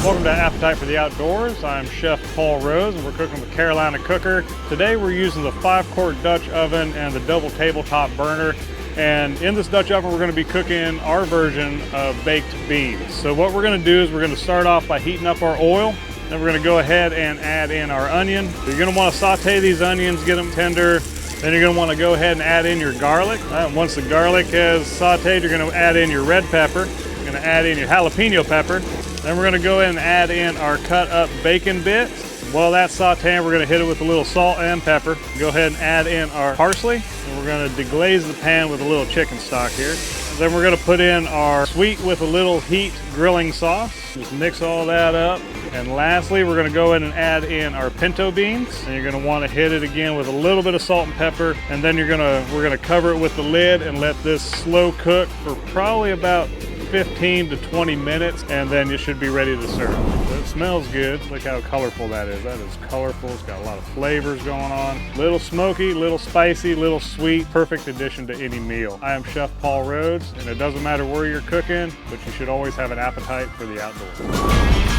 Welcome to Appetite for the Outdoors. I'm Chef Paul Rose and we're cooking with Carolina Cooker. Today we're using the 5-quart Dutch oven and the double tabletop burner. And in this Dutch oven we're going to be cooking our version of baked beans. So what we're going to do is we're going to start off by heating up our oil. Then we're going to go ahead and add in our onion. You're going to want to saute these onions, get them tender. Then you're going to want to go ahead and add in your garlic. Once the garlic is sauteed, you're going to add in your red pepper. You're going to add in your jalapeno pepper. Then we're going to go ahead and add in our cut up bacon bits. While that's sauteing, we're going to hit it with a little salt and pepper. Go ahead and add in our parsley. And we're going to deglaze the pan with a little chicken stock here. Then we're going to put in our sweet with a little heat grilling sauce. Just mix all that up. And lastly, we're going to go ahead and add in our pinto beans. And you're going to want to hit it again with a little bit of salt and pepper. And then we're going to cover it with the lid and let this slow cook for probably about 15 to 20 minutes, and then you should be ready to serve. It smells good. Look how colorful that is. That is colorful. It's got a lot of flavors going on. Little smoky, little spicy, little sweet. Perfect addition to any meal. I am Chef Paul Rhodes, and it doesn't matter where you're cooking, but you should always have an appetite for the outdoors.